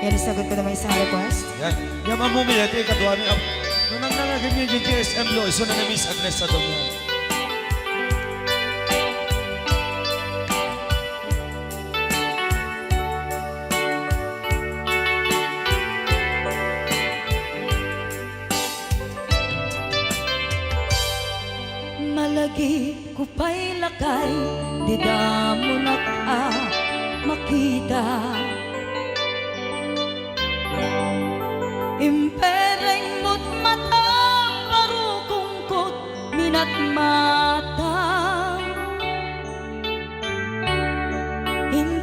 Yan, sagot ko naman isang request. Yan. Yan mamumili. Ito yung kadwa ni Ab. Nung nangnangagin niya yung GSM lo, iso na Miss Agnes sa doon yan. Malagi ko pa'y lakay, di da mo makita. Impereng mo't mata, parukungkot, minat mata.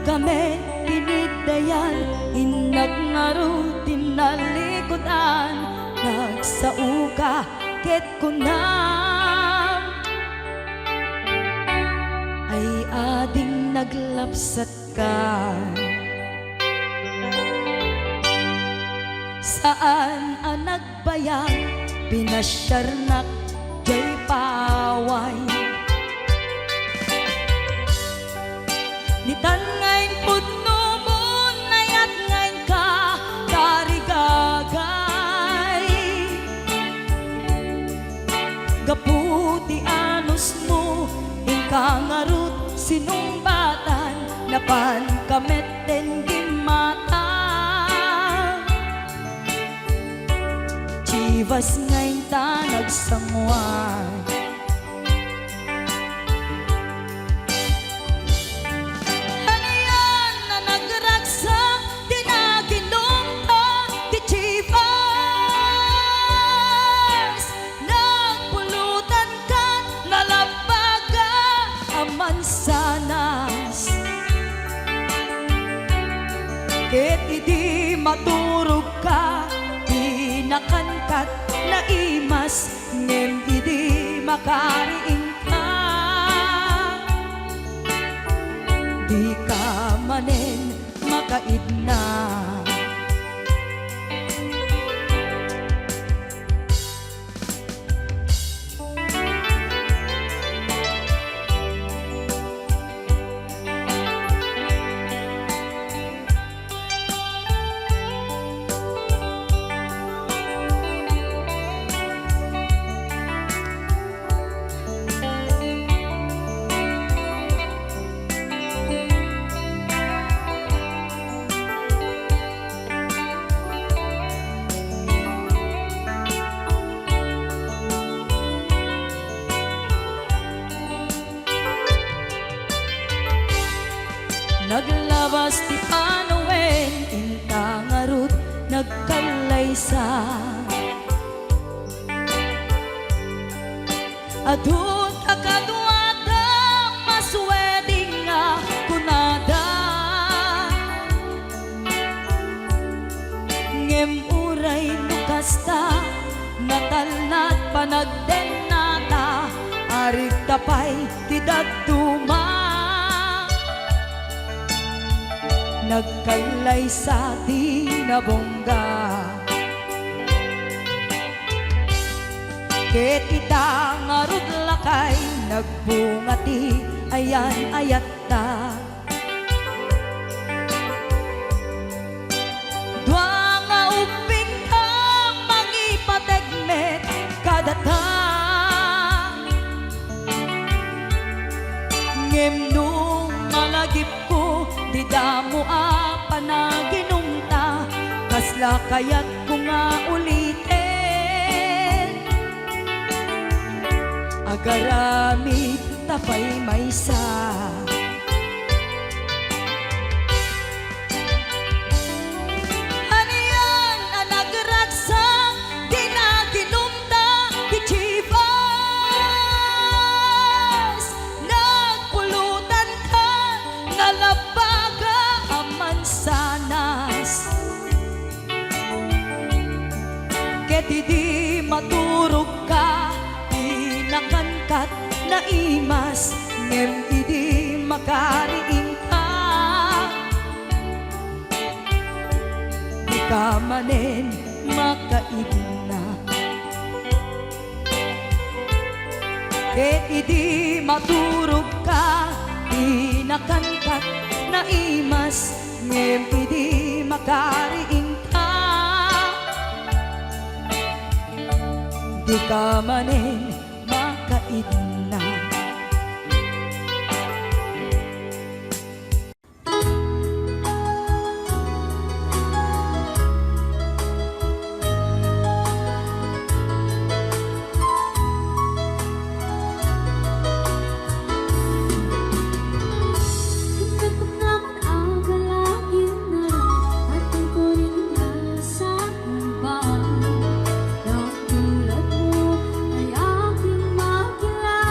Kame tinigdayan, inagnaro tinalikodan, nagsauka ket kunam ay ading naglapsat ka. Saan ang nagbayag, pinasyarnak jay paway. Nitan ngayon putno mo, nayat ngayon ka, tarigagay. Gaputi anos mo, ingkangarut sinumbatan, napan kameten gimata. Chivas ngayon ta nagsamuan. Mansanas ket idi maturog ka, di nakankat na imas, ngem idi makariing ka. Di ka manen makaidna. Naglabas ti Panoen, intangarut nagkalaysa. Adun akadwata masweding nga kunada. Ngem uray nukasta, natalnat panagdenata, arig tapay ti dagduma. Nagkailay sa tinabongga, ket itangarud lakay, nagbungati ayan ayatta. Dua nga uping ka mangipategmet kadata, ngem nung malagip ko, di damo panaginumta, kasla kayat ko nga ulitin. Agaramid tapay maysa. Haniyan ang nagragsak, di naginumta, di chivas. Nagpulutan ka, nalabaga mansanas, ket idi maturog ka, di nakankat na imas, ngem idi makariing ka. Di ka manen makaidna, ket idi maturog ka, di nakankat na imas, ngem idi makariing ka. Di ka manin makaidnan. Tulad mo ay aking makilala.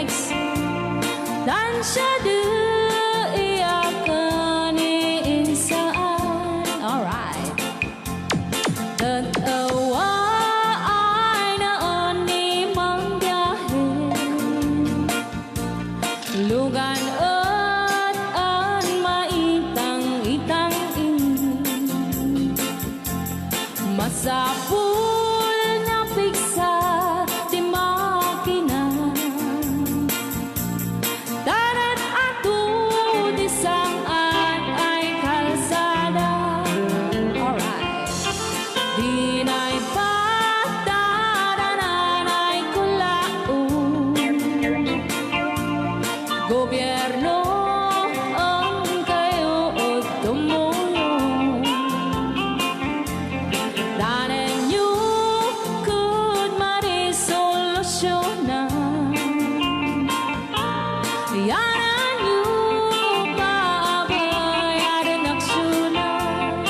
next. Tansya de iyakan iinsaan. Alright. Tatawa ay naon ni mang biyahe. Lugan at an maitang-itang ini. Masapul na piksa di makina. Darat ato di saan ay kalsada. Alright. Di na'y patadanan ay kulaon. Gobyerno ang kayo o tumulong. Danan nyo could marisolusyonan. Yanan nyo paabayan aksyonan.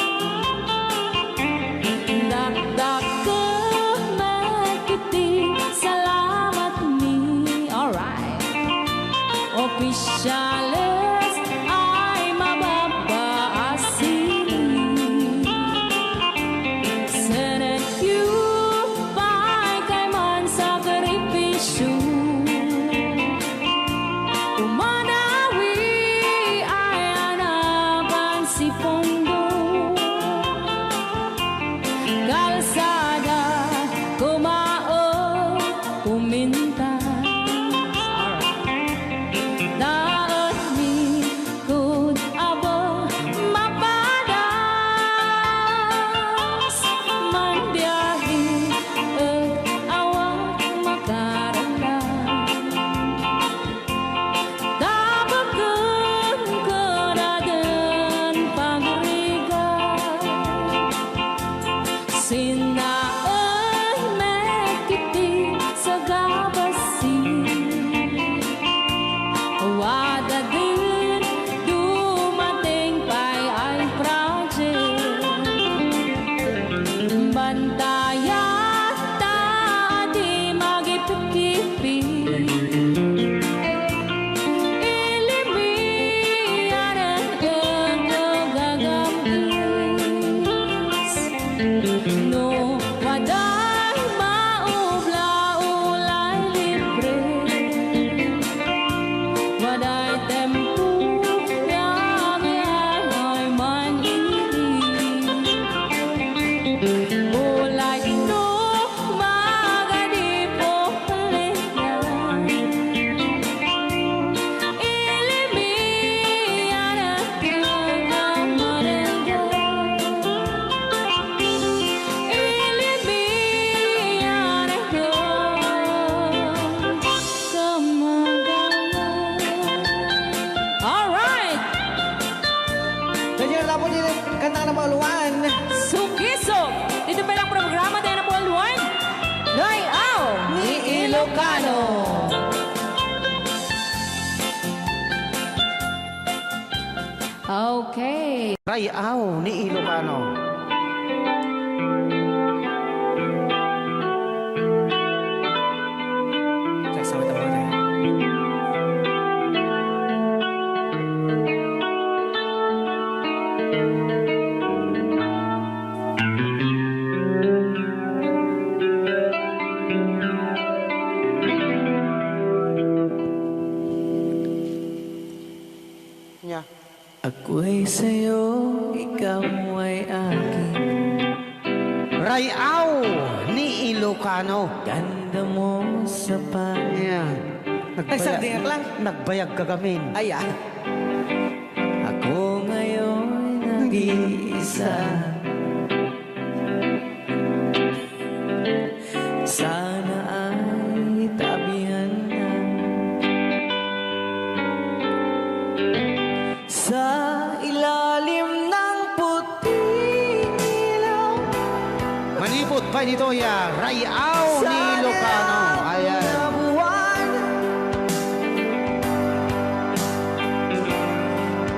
Dakdak ka magkiti, salamat mi. Alright. Opisyales ay mababaasin. Senate you kay man sakripisyo. Umanawi ay anapan si Pondo. Kalsada kumao kuminta. Daan ni kud abo mapadas man biyahe ug awak makarala. Tabagan ka na din pagrigat. Sinaan mekiti sa gabasin. Wada din dumating pa'y ay project. Bantayan ta di magipikipi. Ilimiyan ang gagamis. No, waday maubla-ulay libre. Waday tempo yang ay manili. Ulay no magadipo leyan. Ilimiyan ang kagamarenga. Ilimiyan ang kamagalan. Alright! Ganyan na po din kanta ng Pauluan. Sukiso! Dito pa lang programa tayo na buwan luwan. Layaw ni Ilocano. Okay. Rayaw ni Ilocano. Saksawit ang mga niya. Ako'y sa'yo, ikaw ay akin. Rayaw ni Ilocano. Ganda mo sa Yan. Nagsagdingak lang. Nagbayag ka gamin. Ayan. Ako ngayon nag-iisa. Sana ay tabihan na sa ilalim ng puting ilaw. Manipot pa dito ya. Rayaw ni Ilocano. Ayan. Na buwan.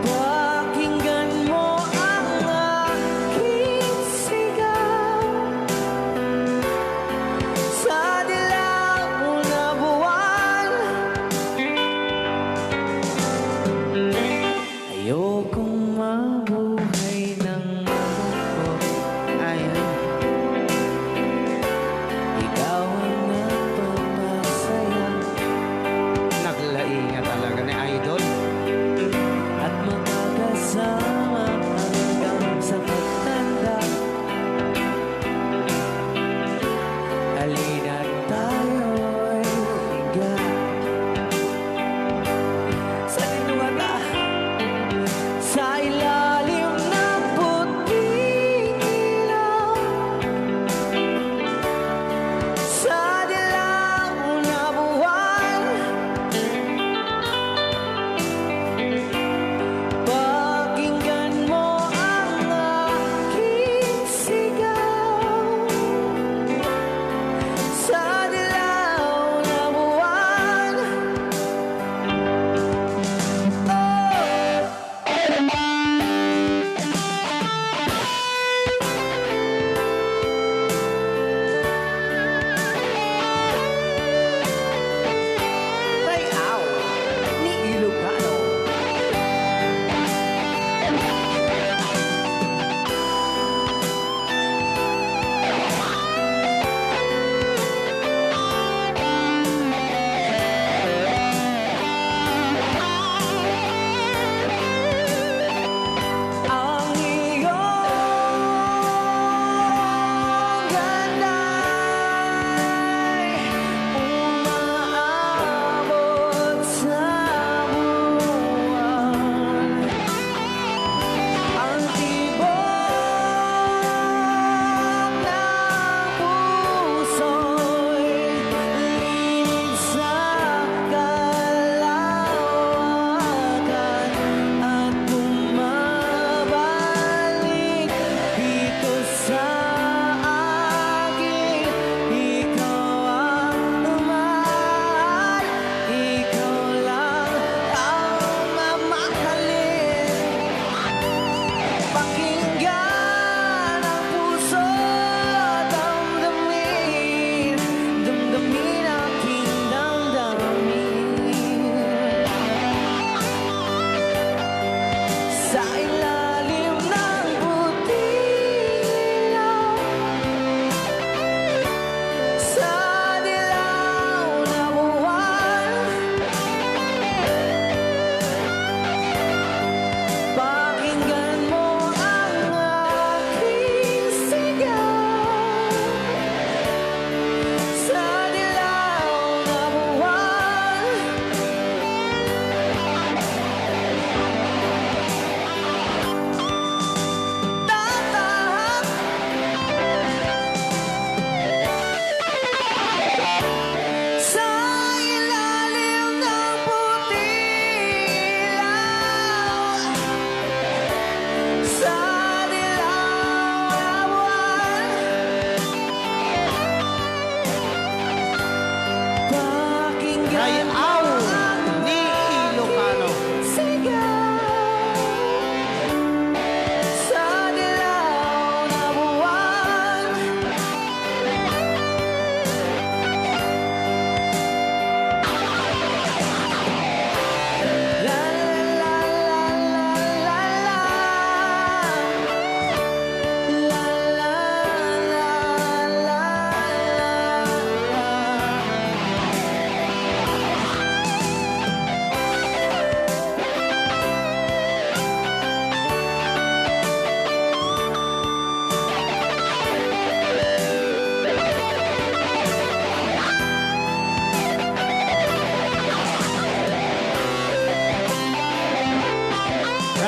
Pakinggan mo ang aking sigaw. Sa dilaw na buwan.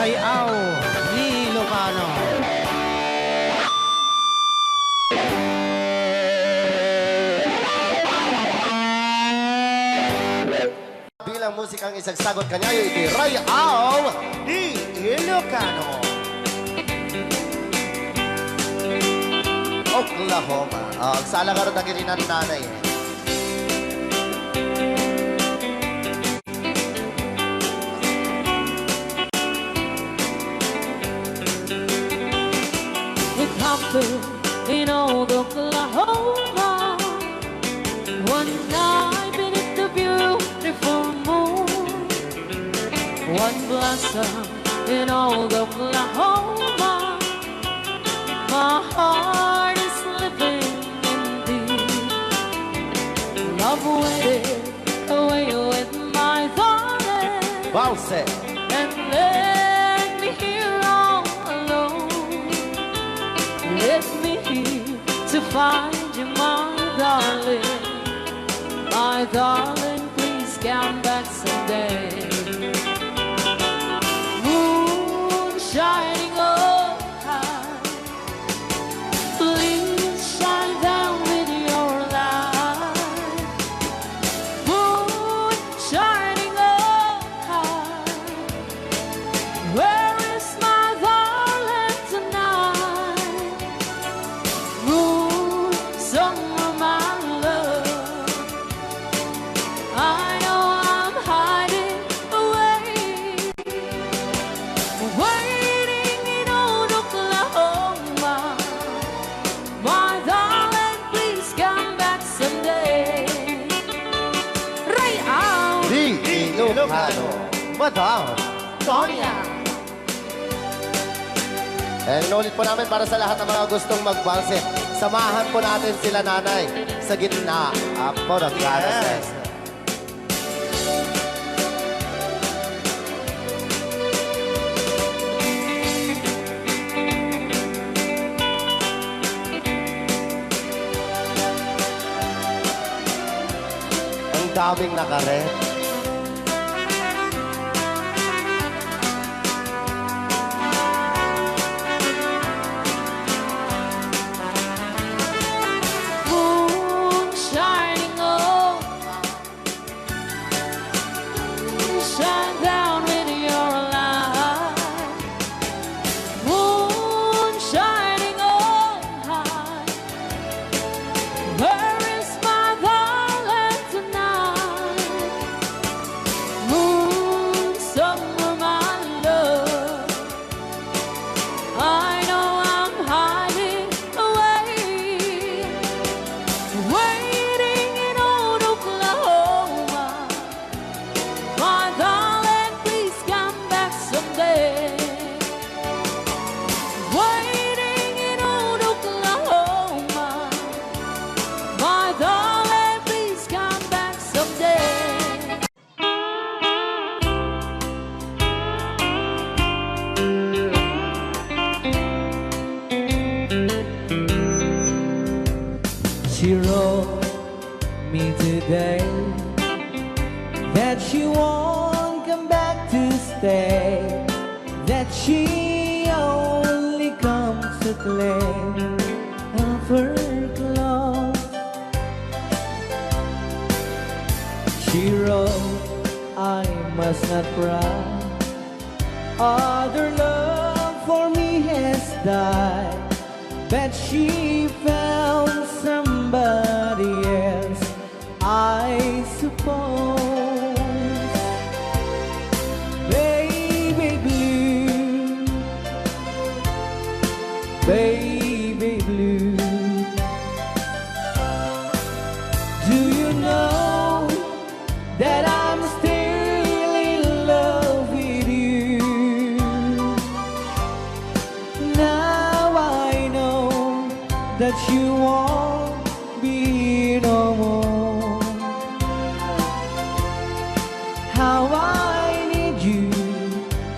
Rayaw ni Ilocano. Bilang musikang isagsagot kanya ay Rayaw ni Ilocano. Oklahoma. Ang sala ka rin na gininan nanay. It happened in old Oklahoma one night beneath the beautiful moon. One blossom in old Oklahoma. My heart is living in deep love waited away with my darling. Valse. And let me here all alone. Let me here to find you, my darling. My darling, please come back someday. Moon shining oh high, please shine down with your light. Moon shining oh high, where is my darling tonight? Moon, summer, my love, I know I'm hiding away, waiting in old Oklahoma. My darling, please come back someday. Rayaw Ni Ilocano. Madam Tonya. Inulit po namin para sa lahat ng mga gustong magbalse. Samahan po natin sila nanay sa gitna po ng Yes. Ang daming nakaret. moon shining oh, shine down with your light. Moon shining oh high, where is my darling tonight? Moon, summer, my love, I know I'm hiding away, waiting in old Oklahoma. My darling, please come back someday. Waiting in old Oklahoma. My darling, please come back someday. She wrote me today that she won't come back to stay, that she only comes to claim of her clothes. She wrote, I must not cry, other love for me has died, but she found somebody else, I suppose. Baby blue, baby blue, do you know that I'm still in love with you? Now I know that you won't be no more. How I need you,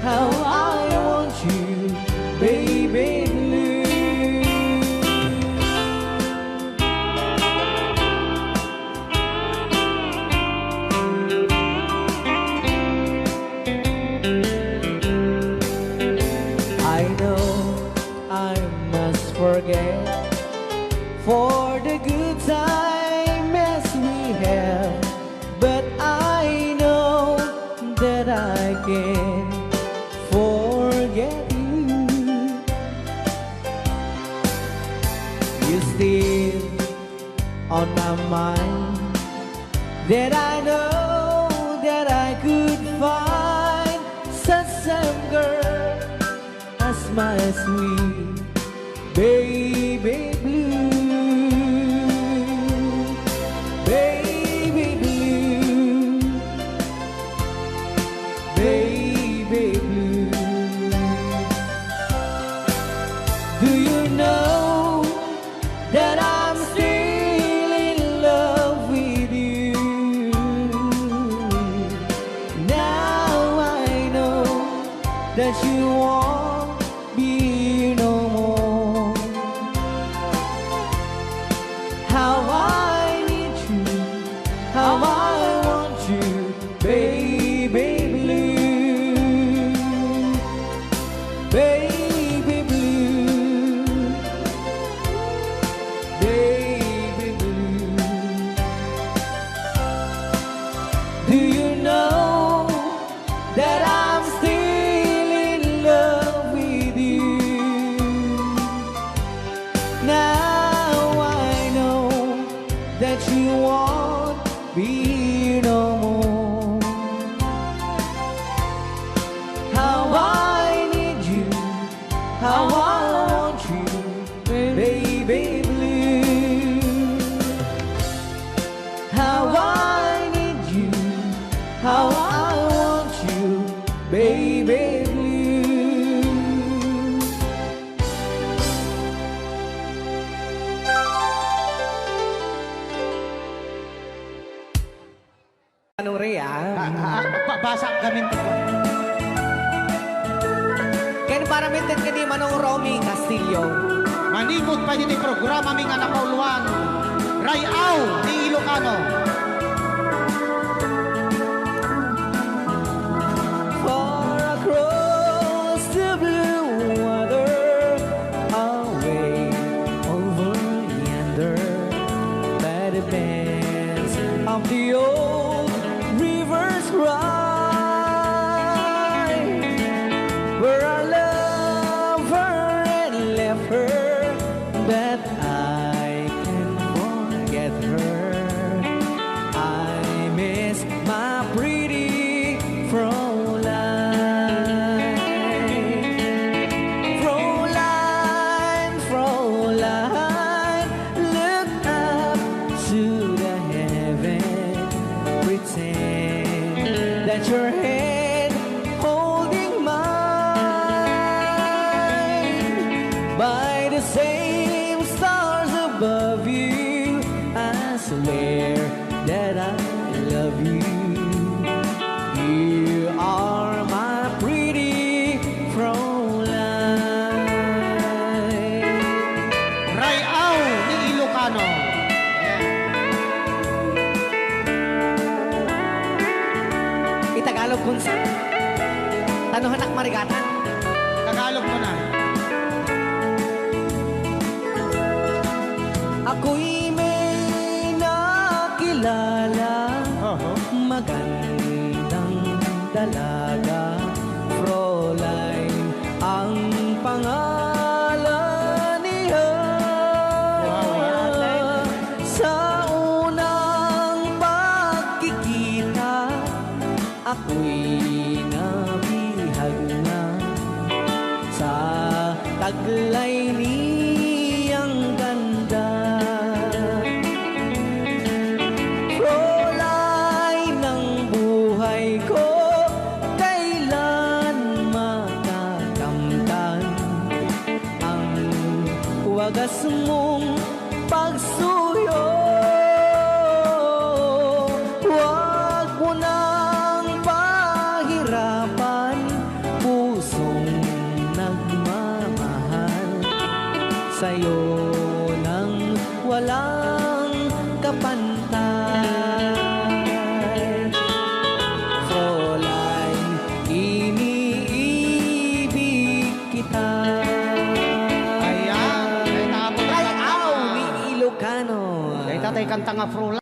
how I want you, baby blue. not my mind, that I know that I could find such same girl as my sweet baby blue, baby blue, baby blue. Do you know that I'm still in love with you? Now I know that you won't be here no more. How I need you, how I want you, baby blue, baby blue, baby blue. Do you know that I'm still in love with you? Now I know that you won't be here no more. How I need you, how I want you, baby blue. How I need you, how I want you, baby blue. Anong Rhea? Basa kami. Ken para minten kini Manong Romy Castillo. Manipot pa dito programa ming anak kauluan. Rayaw ni Ilocano. Far across the blue water, away over yonder, by the banks of the old rivers ride, where I love her and left her, that I can forget her. I miss my pretty Fräulein. Fräulein, Fräulein, look up to the heaven, pretend that your hand holding mine. By the same stars above you, I swear that I love you. You are my pretty Fräulein. Rayaw ni Ilocano. Itagalog kung sa Tanuhan ak marigatan. Tagalog mo na. Ako'y may nakilala, magandang dalaga, Fräulein ang pangalan niya. Sa unang pagkikita, ako'y nabihag na sa taglay niyang ganda. Fräulein ng buhay ko, kailan makakamtan ang wagas mong pagsuyo. Huwag mo nang pahirapan pusong nagmamahal sa'yo nang walang kapantay. Fräulein, iniibig kita. Ayan. Ay, tapos na Rayaw ni Ilocano. Ay, tatay kanta nga Fräulein.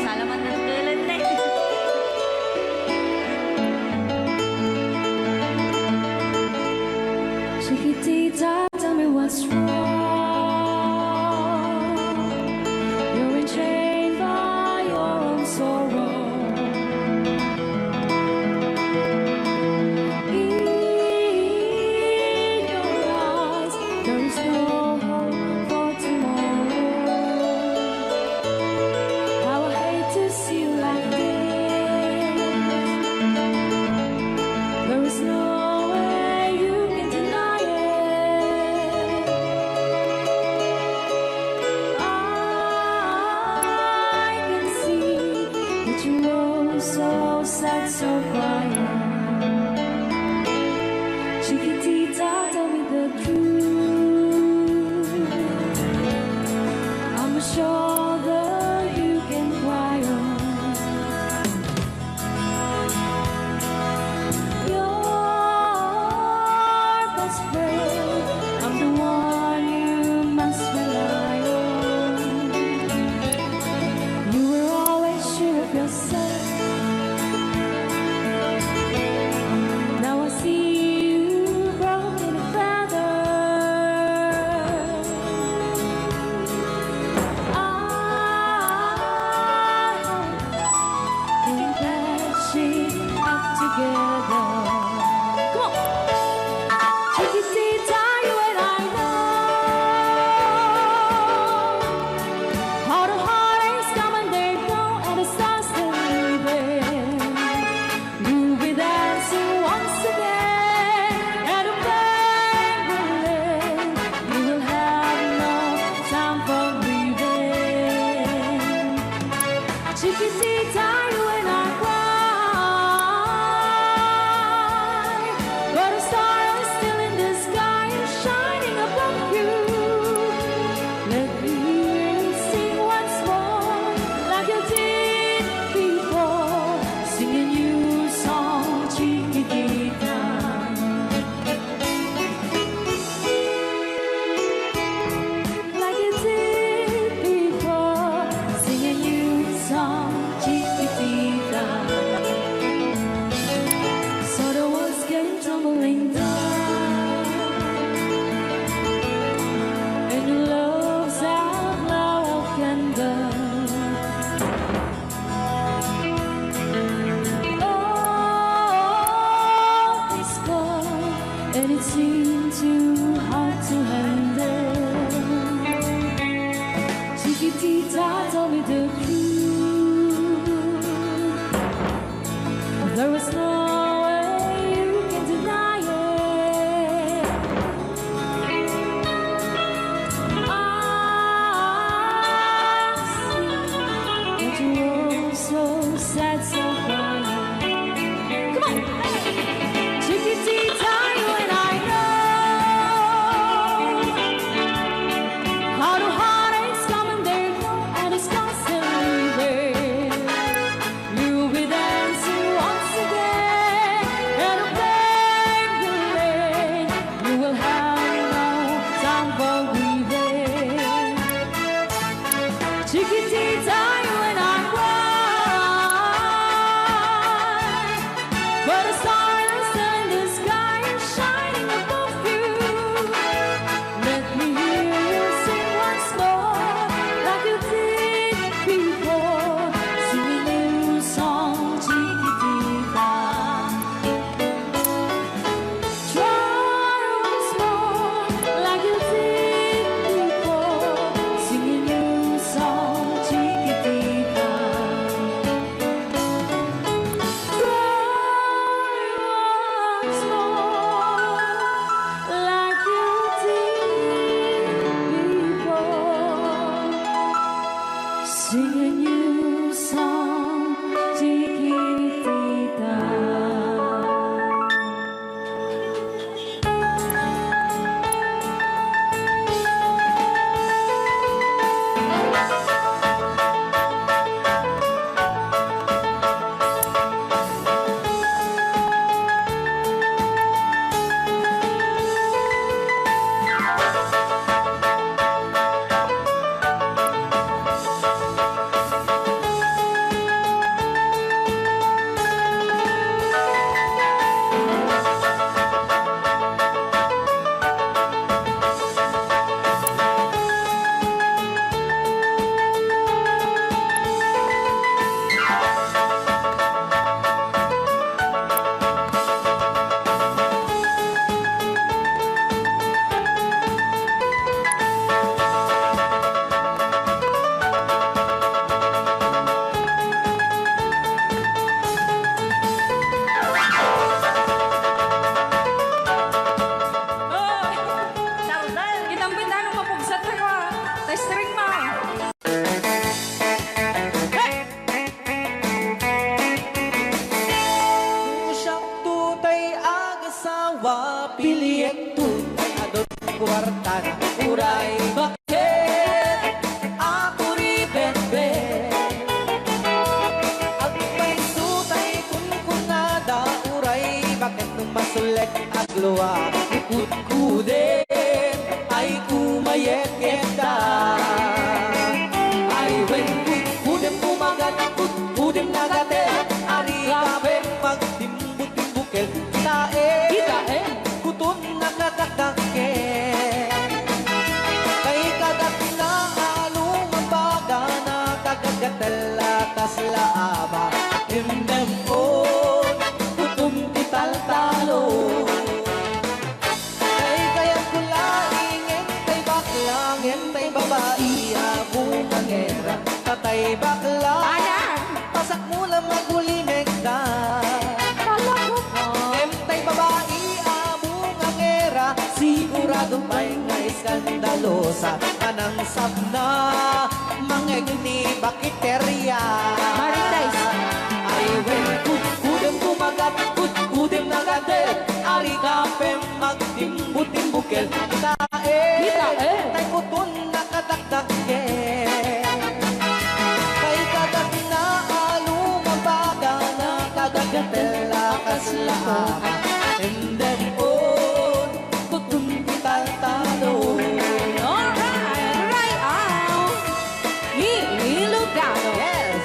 Salamat ng tulad na what's wrong. You're enchained by your own sorrow. In your eyes, there is no hope for tomorrow. How I hate to see you like this. There is no way you can deny it. I can see that you're so sad, so quiet. Chiquitita, tell me the truth. I'm a shoulder you can cry on. Your best friend, I'm the one you must rely on. You were always sure of yourself. Now I see you broken a feather. I think that she's up together. Come on, Chiquitita, you and I know how the heartaches come and they go, and the stars still leaving. You'll be dancing once again, and the pain will end. You will have no time for grieving. Chiquitita, you and I cry, but a star is still in the sky and shining above you. Let me hear you sing once more, like you did before, singing you a song, Chiquitita. Like you did before, singing you a song, Chiquitita. So the walls came tumbling down, and your love's outlaw candle. Oh, it's gone, and it seemed too hard to handle. Chiquitita, tell me the truth. There was no way you can deny it. I see that you're so sad, so quiet. Come on, Chiquitita, you and I know how the heartaches come and they go, and the scars still asawa Piliyek tutay adot kwarta na uray bakit ako ri bebe at may sutay kunkunada uray bakit nung masulek at luwa ikut-kudin ay kumayek-yekda ay when kudem kumagat kudem nagate ari kape magtimbut-timbukel tae kutun nakadakake kay kagat na along mabaga na kagagatela kaslaaba indem on kutum tital-talo kay kayang kulaing entay baklang entay babae abong angera tatay bakla pasak mula magulimeg ka entay babae abong angera sigurado pa'y nga iskandalosa anang sabna mangeg ni bakiterya ay when kudem kumagat kudem nagade ari kapem magtimbut-timbukel tae tay kutun nakadakdake kay kagat na alumabaga na kagagatela kaslaa and then on kutun tital-talo Alright, right out. Ilugano. yes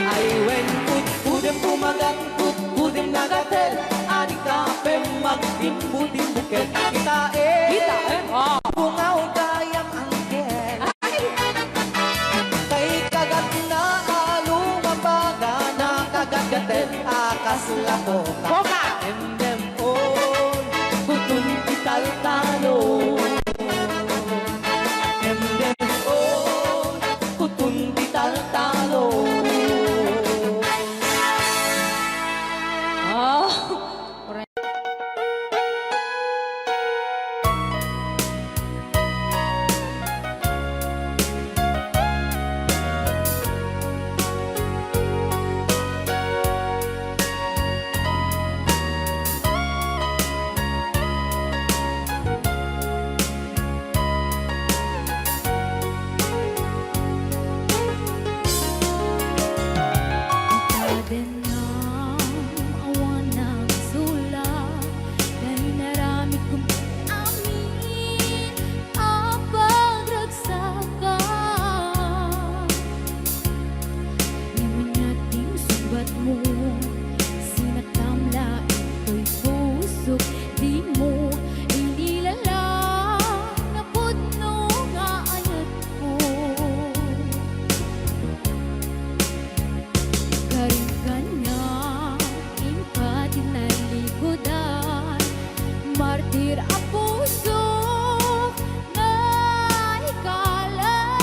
ay when kudem kumagat kudem nagatel ani kapem magtimbut-timbukel kitae bungaw kayang angkel kay kagat na alumabaga na kagagatel akas lakoka and them on kutun tital-talo and them on kutun tital-talo Oh. Awan ng sula dahil naramit kong amin ang pagragsakan. Ngunit yung sugat mo sinatamla ito'y pusok di mo inilala na putno nga ayat ko. Karin ka na, ingkat inalikodan, martir ang puso na ikalan.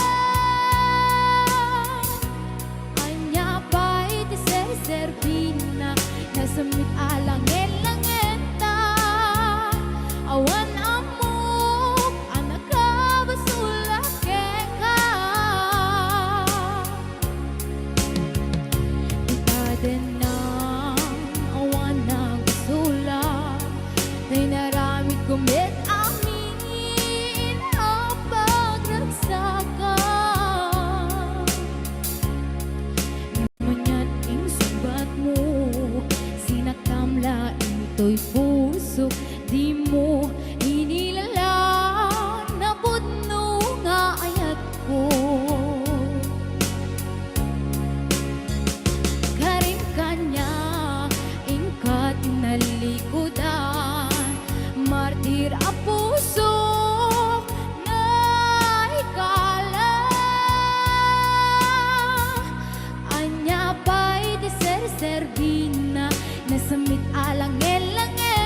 Anya ba'y tiseservina, nasamit alangin-langenta, awan amok, anak ka basulak ka. Ikaden ng awan ng sula na'y naramit kumit amin ang pagragsakan. Ngunit yung sugat mo sinatamla ito'y puso di mo inilala na putno nga ayat ko. Karin kanya, ingkat inalikodan, martir ang puso na ikala. Anya ba'y tiserservina, nasamit alangin-langin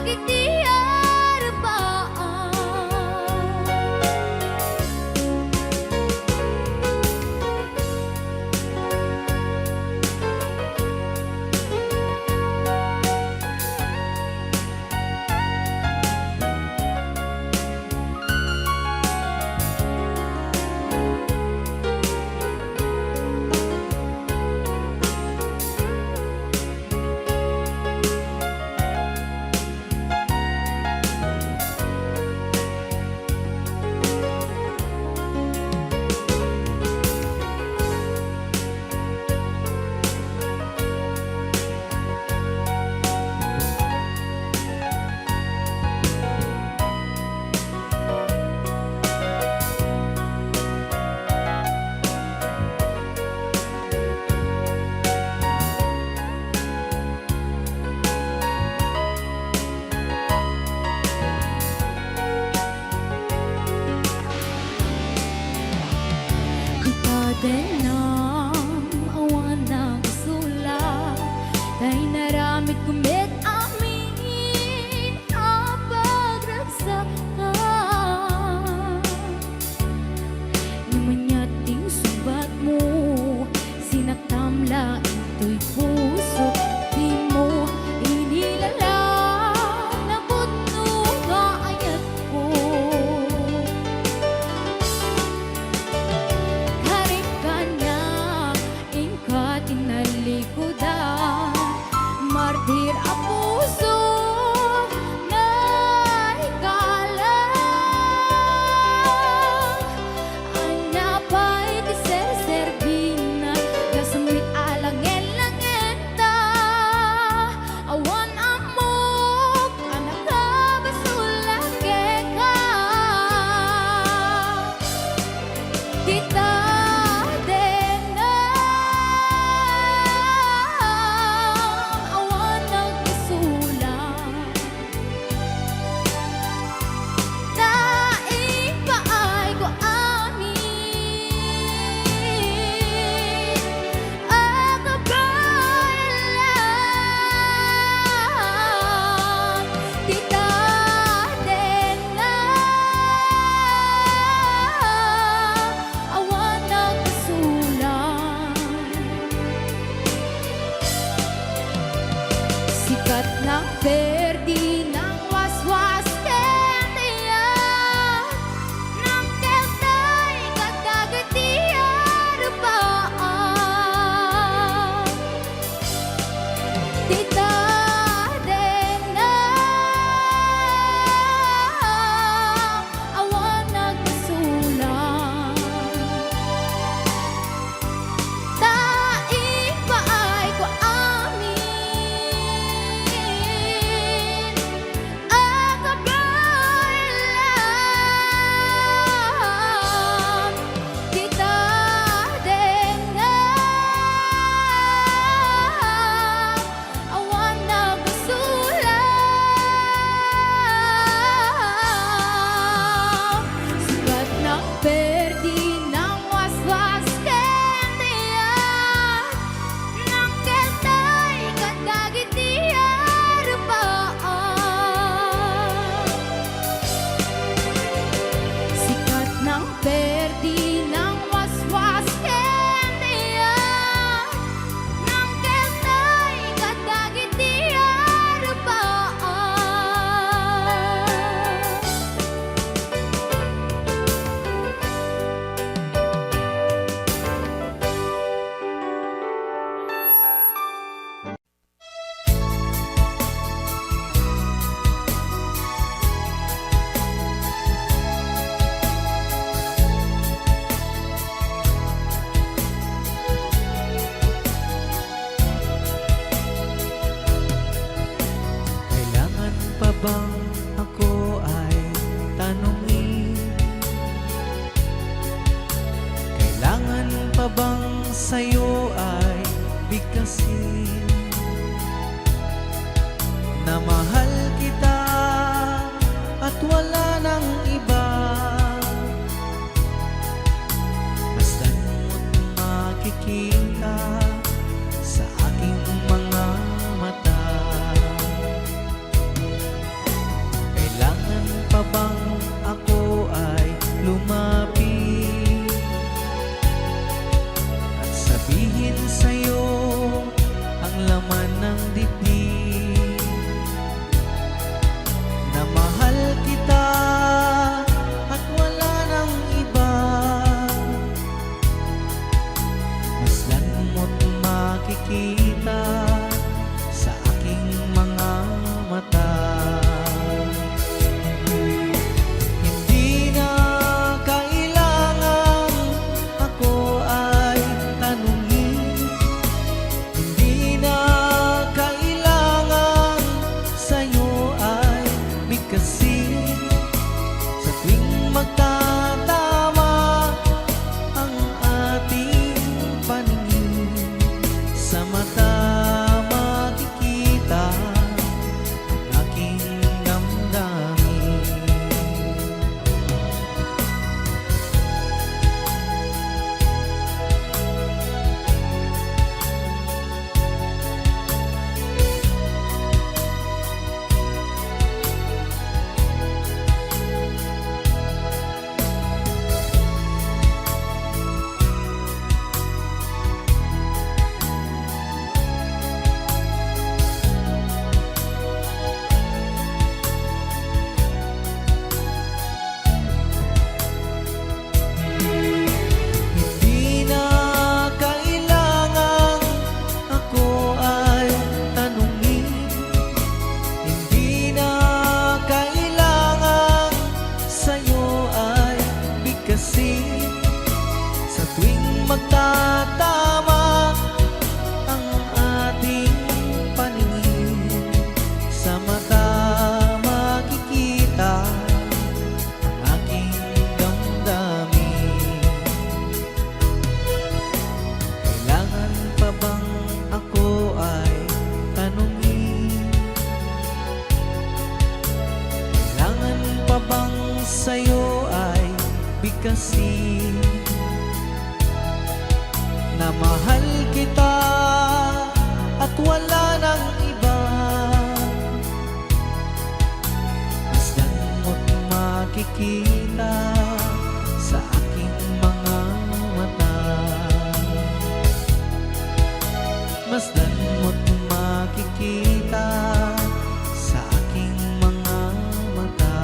dagit di arapaan. Kita din ang awan ng sulat Dahil naramit kumit amin ang pagragsakan Namanyating subat mo Sinaktamla ito'y puso Di mo inilalang Nabutno ka ayat ko Karikanya ingkat inalikudan Martir ang puso na ikalang Anya pa'y tiser-servina Gasumit alangin-langenta Awan amok anak ka basulake ka Kita din ang awan ng isulang Daing paay ko amin Ang kabalan Kita din awan ng isulang Sikat ng perdi ng waswas kendiyan Nang keltay kadagat di arapaan Tita din awan nagsulang Daing paay ko amin Ang kabalan Kita din awan nagsulang Sikat ng perdi ng waswas kendiyan Nang keltay kadagit di arapaan Sikat ng perdi ng waswas kendiyan Nang keltay kadagit di arapaan Kailangan pa bang ako ay tanungin? Kailangan pa bang sa'yo ay bigkasin? Na mahal kita at wala nang iba Masdan mo't makikita sa aking mga mata sa'yo ay bigkasin na mahal kita at wala nang iba. Masdan mo't makikita sa aking mga mata. Masdan mo't makikita sa aking mga mata.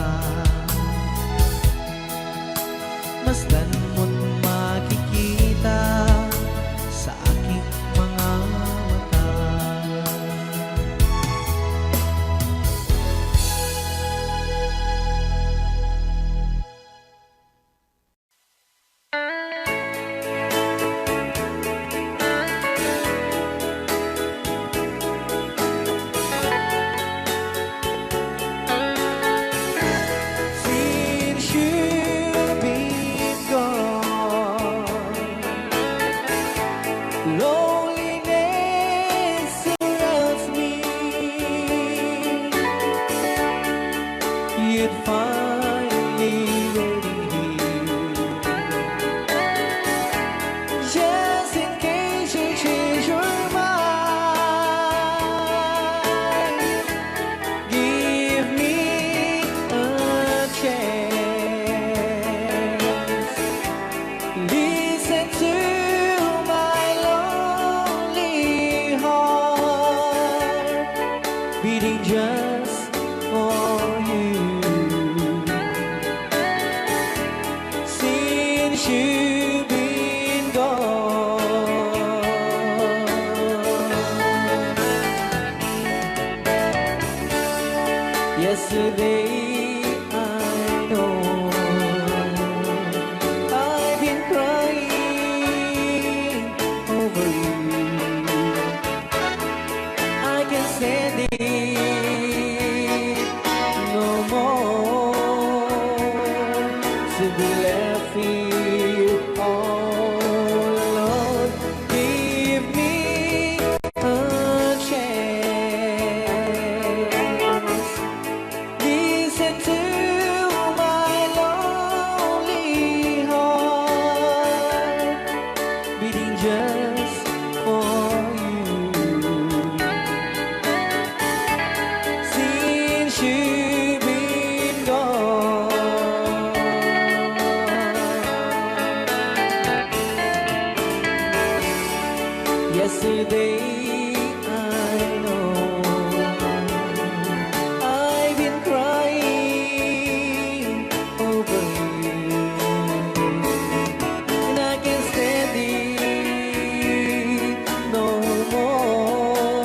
Masdan mo't makikita sa aking mga mata. Since you've been gone, loneliness surrounds me. You'd finally ready here, just in case you change your mind. Give me a chance. Listen to my lonely heart beating just for you. Since you've been gone, yesterday I know I've been crying over you. I can stand it no more to be left here all alone. Give me a chance. Listen to my lonely heart beating just for you. Since you've been gone, yesterday I know I've been crying over you, and I can't stand it no more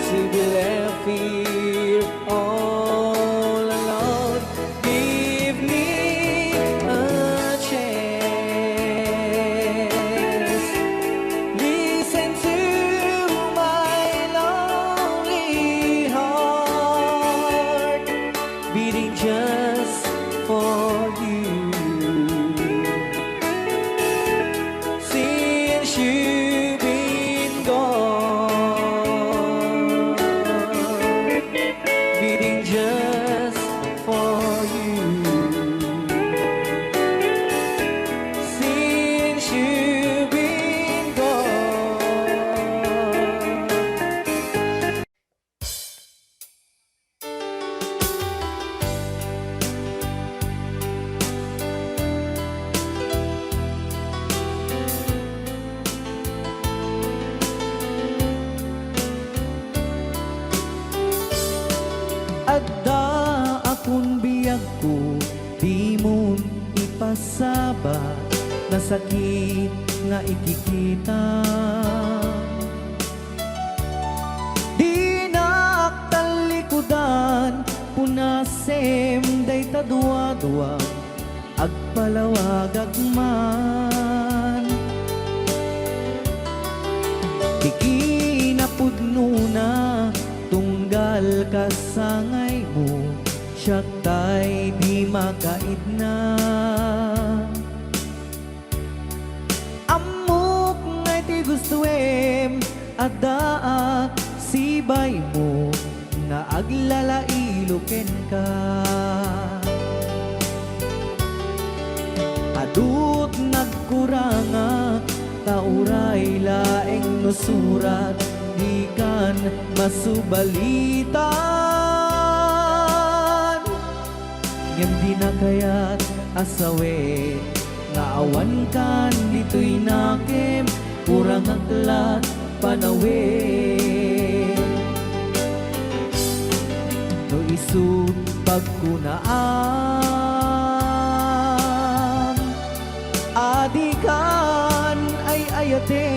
to be left here all alone. Give me a chance. Listen to my lonely heart beating just for you. Since you've been gone, beating just for you. Since you've been gone. Adda akong biyag ko, di mo ipasabat na sakit nga ikikita. Di naktalikudan, punasem day tadwa-dwa, agpalawag agman. Di kinapudno na tunggal kasangay mo, siya tay di makaid na. Amok ngay ti gustuem, adaak sibay mo, na aglalailuken ka. nagkuranga tauray laeng no surat di kan masubalitan ngem di na kayat asawe nga awan kan dito'y nakem kurang aklat panawe no isut pagkunaan adikan ay ayate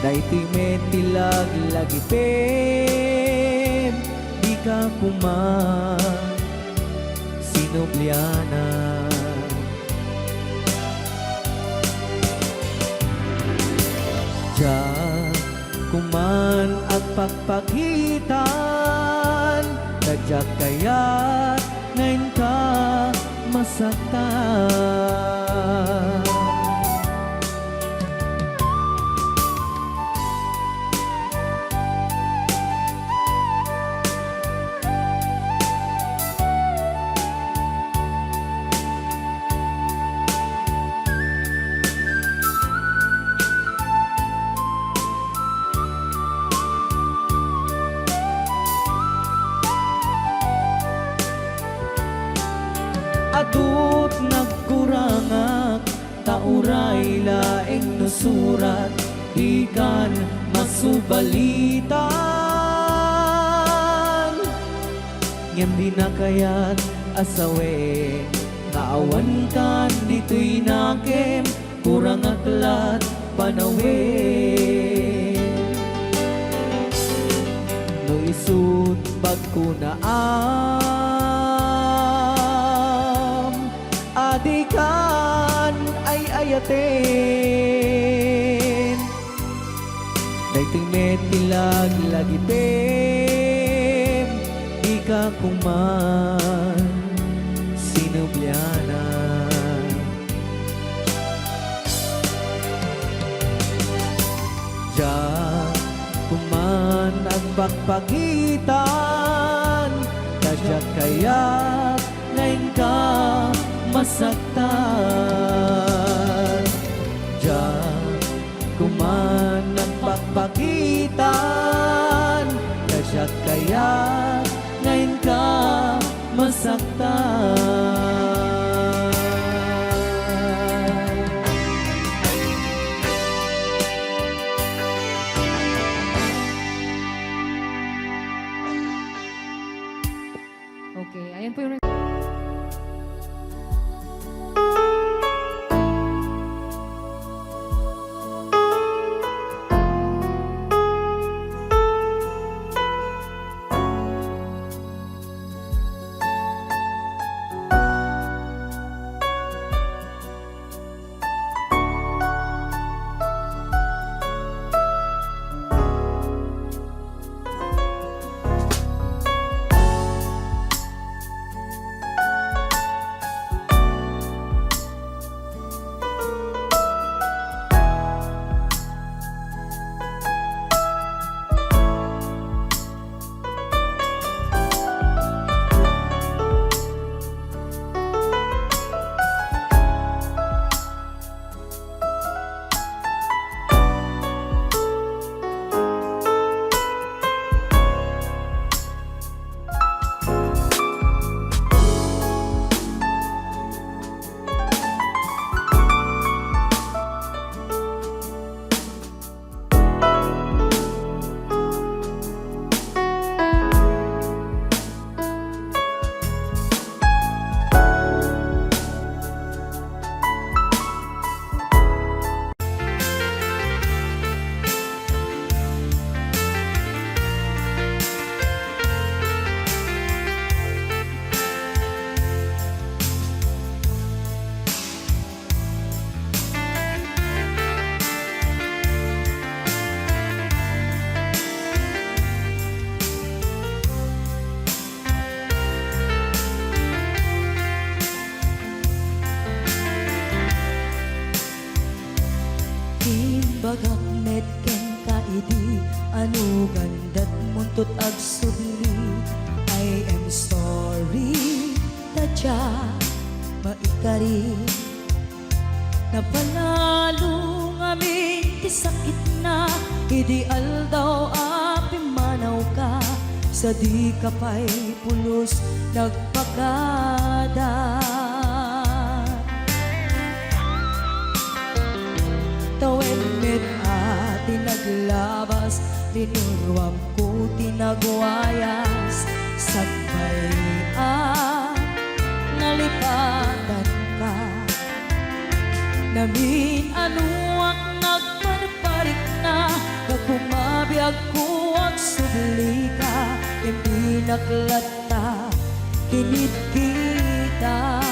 dayti metilag lagi pem di ka kuman sinubliana Diyan kuman at pagpagitan Nadyak kaya't ngayon ka masaktan Adut nagkurangak tauray laeng no surat ikan masubalitan ngem di na kayat asawe naawan kan dito'y nakem kurang aklat panawe no isut pagkunaan adikan ay ayaten daytoy metilag lagi pem di ka kuman sinubliana Diyan kuman ang pagpagitan kadyak kaya't ngayon ka masaktan Diyan kuman ang pagpagitan kadyak kaya't ngayon ka masaktan Okay, ayan po yung bagak met ken kaidi anu gandat muntut ag sudli I am sorry taja ka rin. Napanalo ngamin ti sakit na, ideal daw api manaw ka, sa di ka pa'y pulos nagpakada. Tawen met ati naglabas, tinurwam ko tinagwayas, sagbay nalipatan ka. Namin anuak nagparparik na, nagpumabiyag ko ang subli ka, hindi naklata, kinit kita.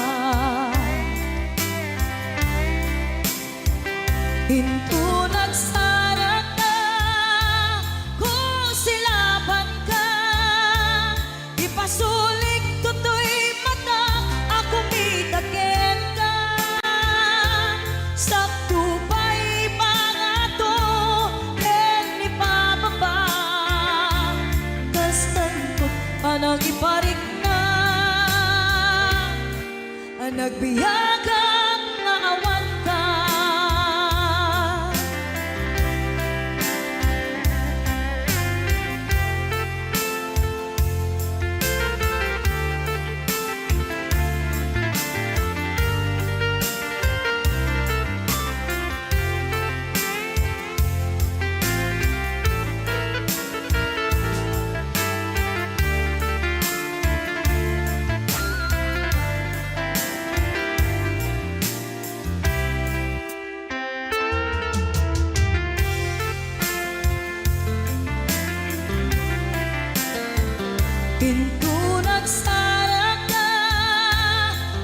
Hinto nagsarak na, kung silaban ka, ipasulik tutoy mata, ako mitakin ka. Sakto pa'y pangato, ken ni pababa, kastan ko panang iparik na, ang nagbiyagang nga awan ka. Pinto nagsarak ka,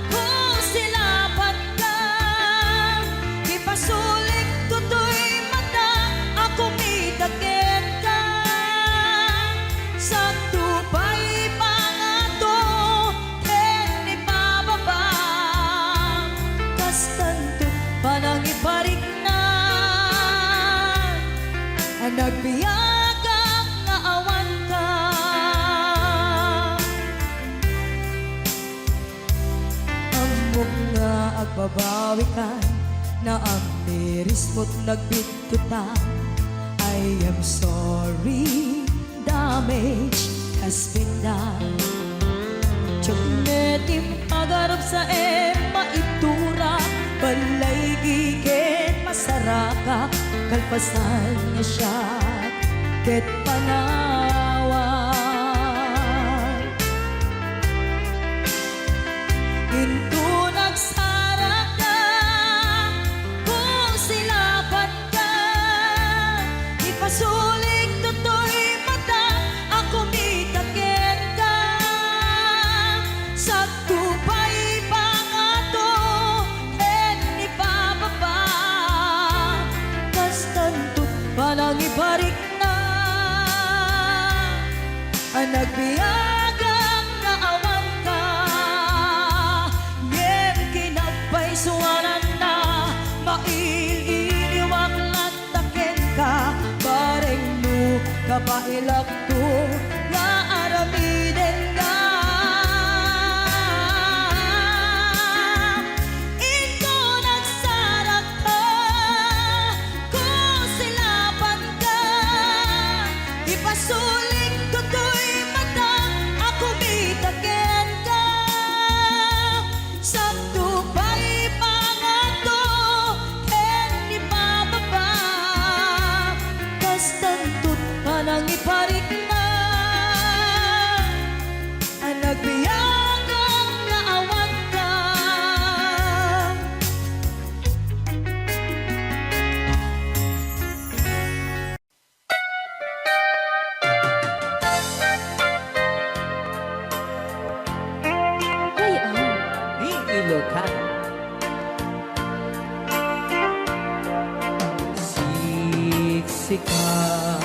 kung silaban ka, ipasulik tutoy mata, ako mitakin ka. Sakto pa'y pangato, ken ni pababa, kastanto panang iparik na, ang nagbiyagang nga awan ka. Amok nga agbabawi ka, na ang tiris mo't nagbitutan. I am sorry, damage has been done. Tiyagnetim agarap sa maitura, balay gigen masaraka, kalpasan niya siya, ket panawan. Hinto nagsarak ka, kung silaban ka, ipasulik tutoy mata, ako mitakin ka. Sakto pa'y pangato, ken ni pababa, kastantot panang ibarik na, ang nagbiyagang nga awan ka. Ngem kinagpaisuanan na, maililiwag lataken ka, bareng mo kapailak to, nga aramiden ka. Ito nagsarak ka, kung silaban ka, ipasulik tutoy mata, ako mitakin ka. Sakto pa'y pangato, ken ni pababa, kastantot panang iparik na, ang nagbiyagang nga awan ka. Di Ilocan. Siksikan,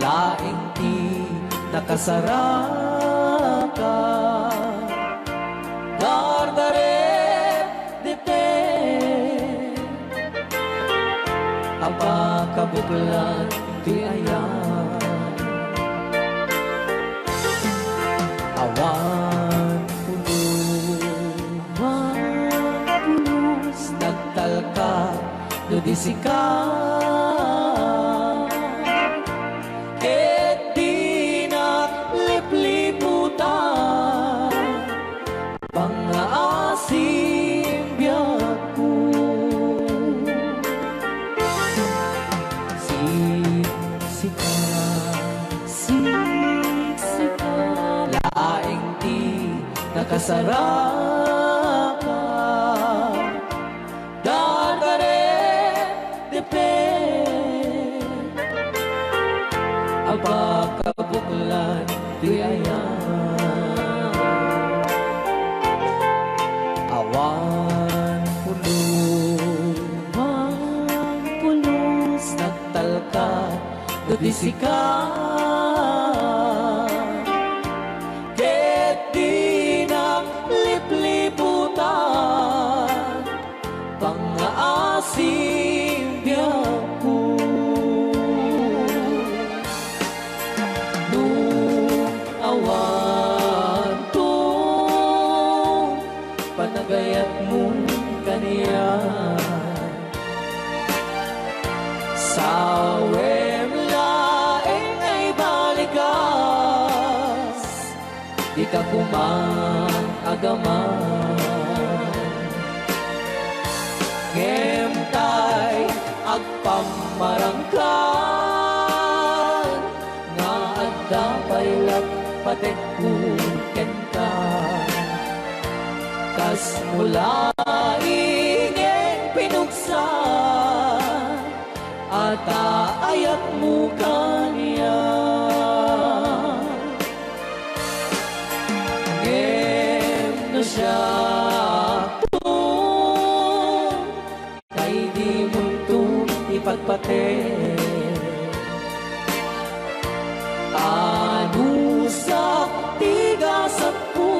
laing ti nakasaraka, dardaret dipin, apakabuklan ti ayan, awan puno dudisika ket di naglipliputan pangaasim biyaku siksika Siksika laing di nakasaraka dadare depe apakabuklan di ayan awan pulos nagtalka dudisika ket di naglipliputan pangaasim biyaku nung awan to panagayat mo kaniya sawem laeng ay balikas di ka kumang agaman ngem tay agpamarangkan nga adda paylat patek ken ka kas mula ingeng pinuksa ata ayat mo kaniya ngem no siya kay di mo ipagpate anusak tigasat ko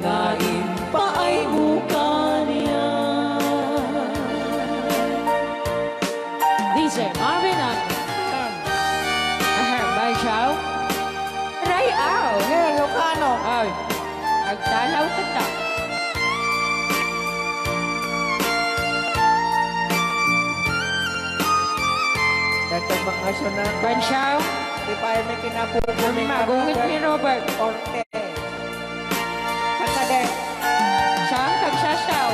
nga impaay mo kaniya DJ Marvin at Bay Chow. Ray Au. Ngayon, Lucano. Ay, nagdalaw ka ta. Dito mga sunang Ban Chow. di pa may kinapupuming Magungit ni Robert. Orte. Kakade. Siyang tagsasaw.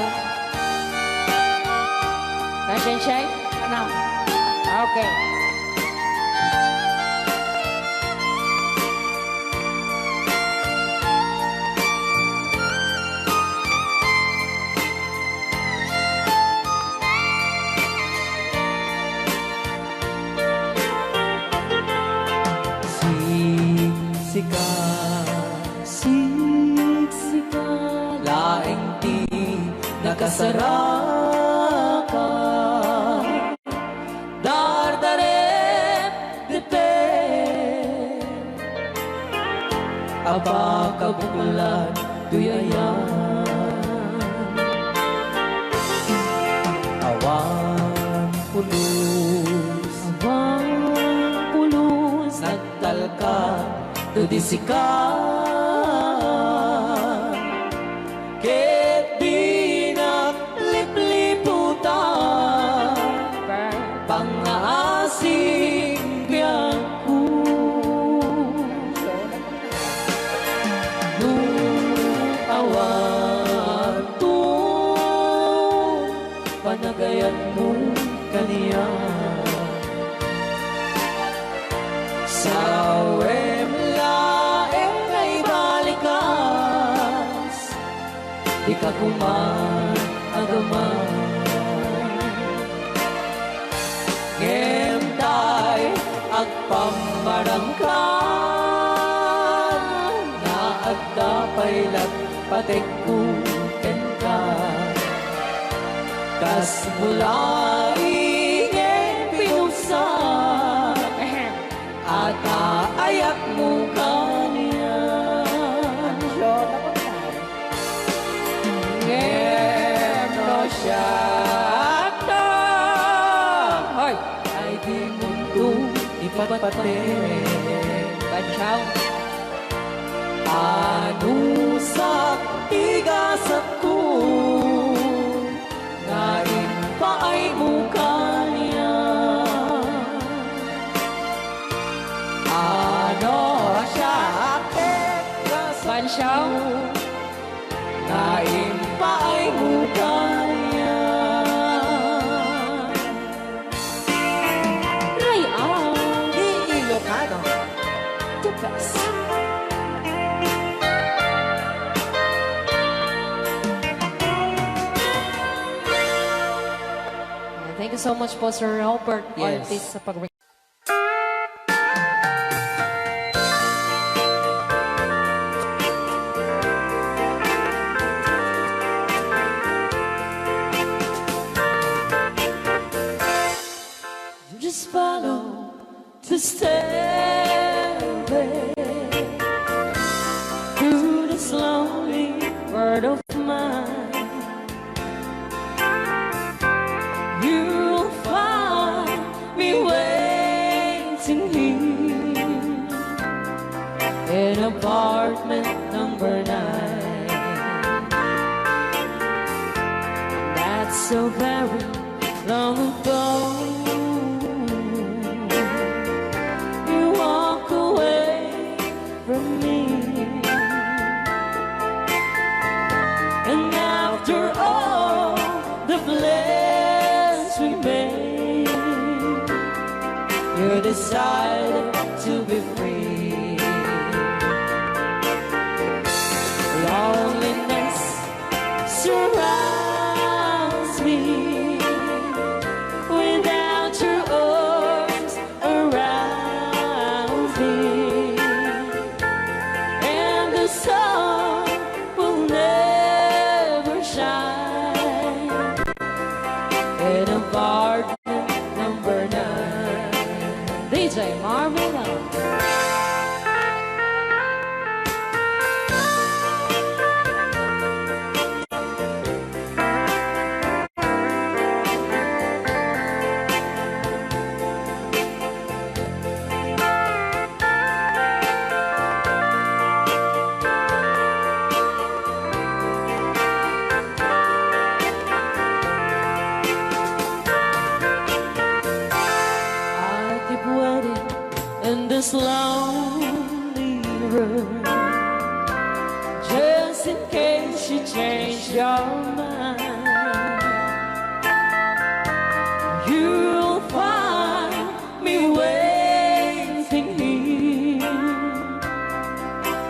Nasaan siya? Ano? Okay. Siksika Siksika laing di nakasaraka dardaret depe apakabulan tuyayan awan pulos pulos nagtalka dudisika ket di naglipliputan pangaasim biyaku nung awan to panagayan mo kaniya sawem laeng ay balikas di ka kuman agaman ngem tay agpamarangkan na adda paylat patek ken ka kas mula ingeng pinusa ata ayak mo kaniya ngem no siya Hoy, ay di mundo ipagpate Ban Chow. anusak tigasat ko nga mukha niya. Ano siya aking Bansyang naimpa ay mukha niya. Ray Au, Ilocano. the best. Thank you so much po, Sir Robert Yes. Ortiz, sa pag Just follow the stairway through this lonely world of mine. You'll find me waiting here in apartment number 9. That's so very long ago. You walk away from me, and after all the plans we made, you decided to be free. Loneliness surrounds me without your arms around me, and the sun will never shine in apartment number 9. DJ Marvela. I keep waiting in this lonely room, just in case you change your mind. You'll find me waiting here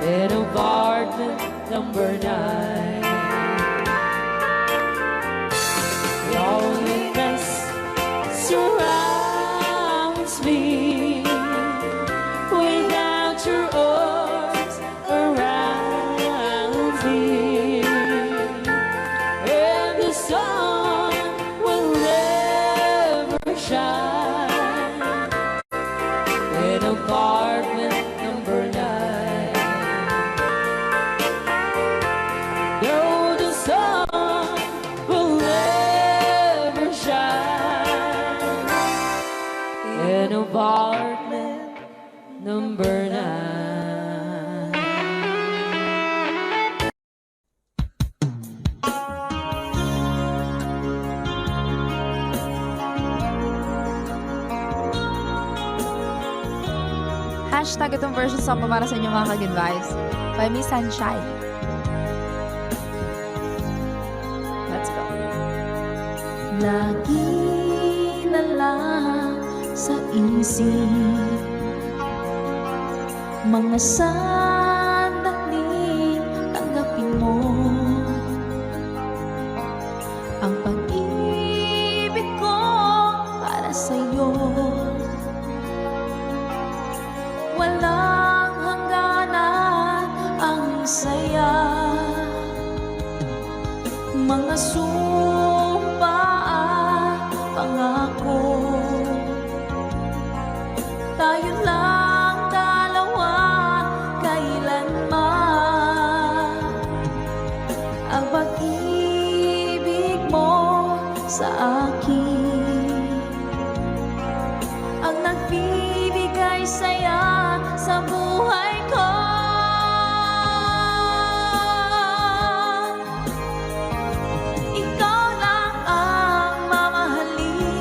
in apartment number 9. Loneliness surrounds me without your arms around me, and the sun will never shine in apartment number 9. No, the sun will never shine in apartment number 9. Hashtag itong version song pa para sa inyo mga ka-good vibes by Miss Sunshine. Let's go. Lagi na lang sa isip mga sandali tanggapin mo ang pag-ibig ko para sa'yo. Walang hangganan ang saya, mga sumpa at pangako. Tayo lang dalawa kailanman, ang pag-ibig mo sa akin ang nagbibigay saya sa buhay ko. Ikaw lang ang mamahalin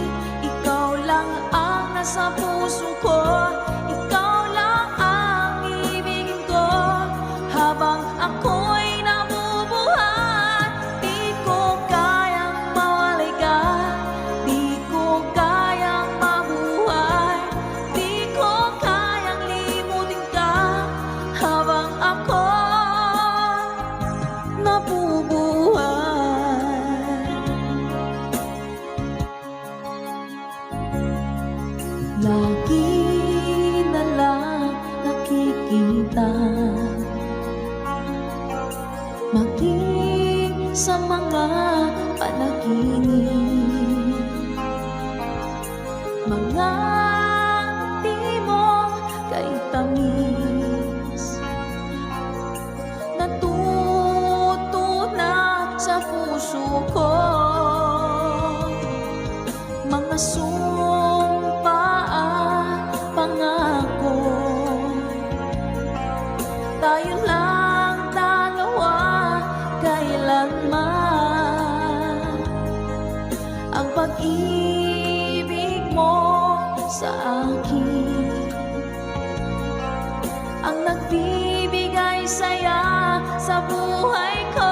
saya sa buhay ko.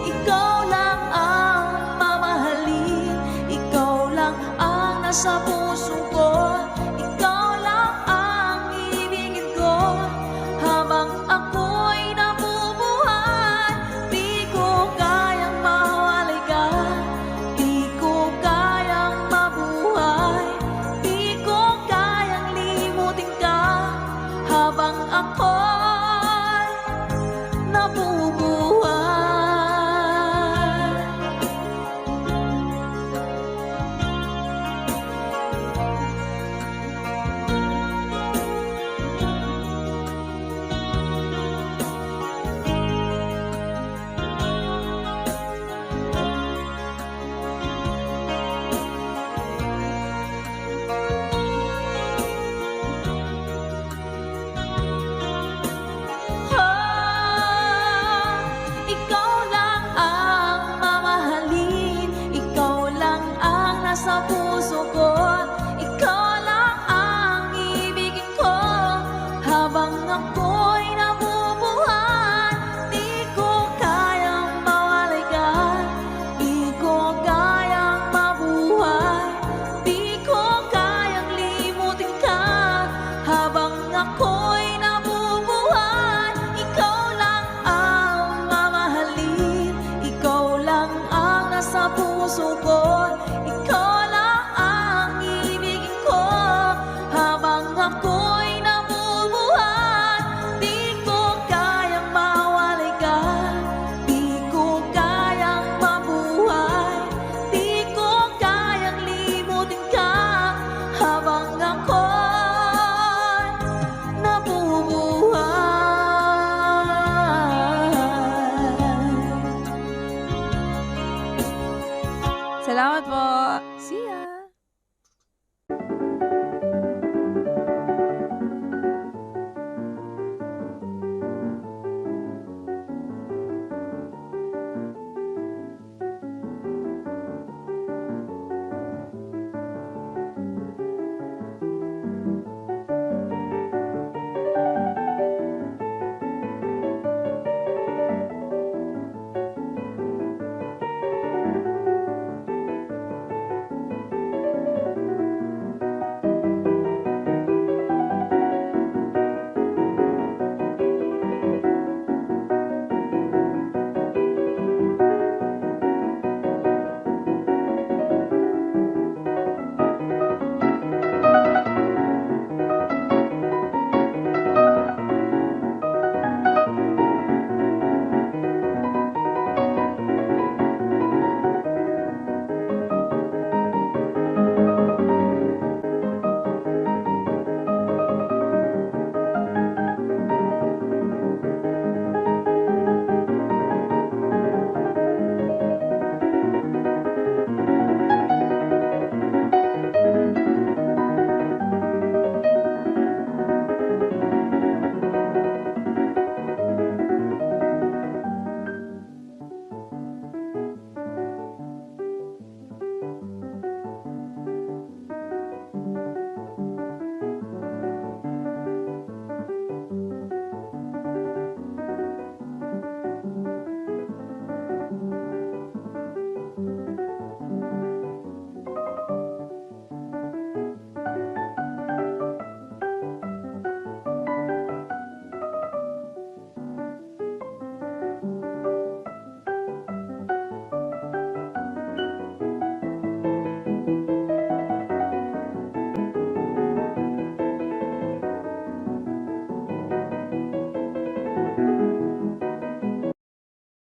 Ikaw lang ang mamahalin, ikaw lang ang nasa puso ko, ikaw lang ang ibigin ko. Habang ako'y nabubuhay, di ko kayang mawalay ka, di ko kayang mabuhay, di ko kayang limutin ka. Habang ako'y nabubuhay. Ikaw lang ang mamahalin, ikaw lang ang nasa puso ko, ikaw lang ang ibigin ko. Habang ako'y nabubuhay, di ko kayang mawalay ka, di ko kayang mabuhay, di ko kayang limutin ka. Habang ako'y nabubuhay, ikaw lang ang mamahalin, ikaw lang ang nasa puso ko, ikaw lang ang ibigin ko. Habang ako'y nabubuhay, di ko kayang mawalay ka, di ko kayang mabuhay, di ko kayang limutin ka. Habang ako'y nabubuhay. Salamat po. See ya!